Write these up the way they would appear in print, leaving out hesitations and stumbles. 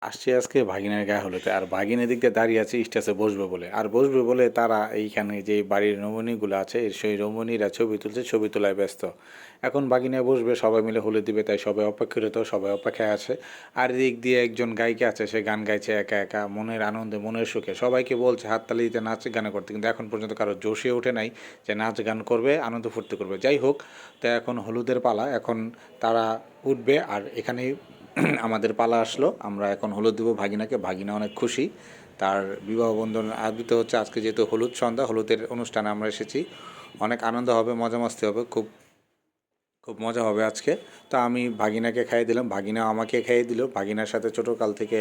আসছি আজকে ভাগিনার গায়ে হলুদে, আর ভাগিন এদিক দিয়ে দাঁড়িয়ে আছে স্টেজে বসবে বলে, আর বসবে বলে তারা এইখানে যে বাড়ির রমণীগুলো আছে সেই রমণীরা ছবি তুলছে, ছবি তোলায় ব্যস্ত। এখন ভাগিনা বসবে, সবাই মিলে হলুদ দিবে, তাই সবাই অপেক্ষারত, সবাই অপেক্ষায় আছে। আর এদিক দিয়ে একজন গায়িকা আছে, সে গান গাইছে একা একা, মনের আনন্দে মনের সুখে সবাইকে বলছে হাততালি দিতে, নাচ গান করতে, কিন্তু এখন পর্যন্ত কারো জোশে ওঠে নাই যে নাচ গান করবে, আনন্দ ফুর্তি করবে। যাই হোক, তো এখন হলুদের পালা, এখন তারা উঠবে, আর এখানেই আমাদের পালা আসলো। আমরা এখন হলুদ দেবো ভাগিনাকে, ভাগিনা অনেক খুশি, তার বিবাহ বন্ধন আবৃত হচ্ছে আজকে, যেহেতু হলুদ সন্ধ্যা, হলুদের অনুষ্ঠানে আমরা এসেছি, অনেক আনন্দ হবে, মজা মাস্তি হবে, খুব খুব মজা হবে আজকে। তো আমি ভাগিনাকে খাইয়ে দিলাম, ভাগিনা আমাকে খাইয়ে দিল। ভাগিনার সাথে ছোটোকাল থেকে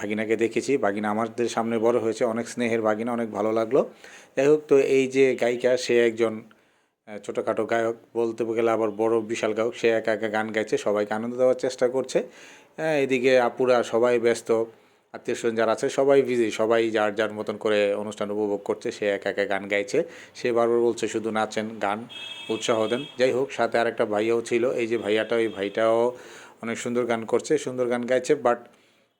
ভাগিনাকে দেখেছি, ভাগিনা আমাদের সামনে বড় হয়েছে, অনেক স্নেহের ভাগিনা, অনেক ভালো লাগলো। যাই হোক, তো এই যে গায়িকা, সে একজন ছোটোখাটো গায়ক, বলতে গেলে আবার বড় বিশাল গায়ক, সে একা একা গান গাইছে, সবাইকে আনন্দ দেওয়ার চেষ্টা করছে। এদিকে আপুরা সবাই ব্যস্ত, আত্মীয় স্বজন যারা আছে সবাই বিজি, সবাই যার যার মতন করে অনুষ্ঠান উপভোগ করছে, সে একা একা গান গাইছে। সে বারবার বলছে শুধু নাচেন, গান উৎসাহ দেন। যাই হোক, সাথে আরেকটা ভাইয়াও ছিল, এই যে ভাইয়াটা, ওই ভাইটাও অনেক সুন্দর গান করছে, সুন্দর গান গাইছে, বাট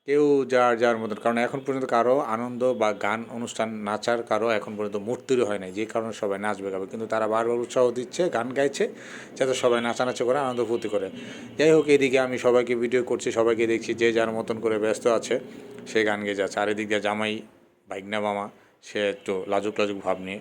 কেউ যার যার মতন, কারণ এখন পর্যন্ত কারো আনন্দ বা গান অনুষ্ঠান নাচার কারো এখন পর্যন্ত মুড তৈরি হয় নাই, যে কারণে সবাই নাচবে গাবে, কিন্তু তারা বারবার উৎসাহ দিচ্ছে, গান গাইছে, যাতে সবাই নাচানাচি করে, আনন্দ ফুর্তি করে। যাই হোক, এদিকে আমি সবাইকে ভিডিও করছি, সবাইকে দেখছি, যে যার মতন করে ব্যস্ত আছে, সে গান গেয়ে যাচ্ছে। আর এদিক দিয়ে জামাই, ভাইগনা মামা, সে একটু লাজুক লাজুক ভাব নিয়ে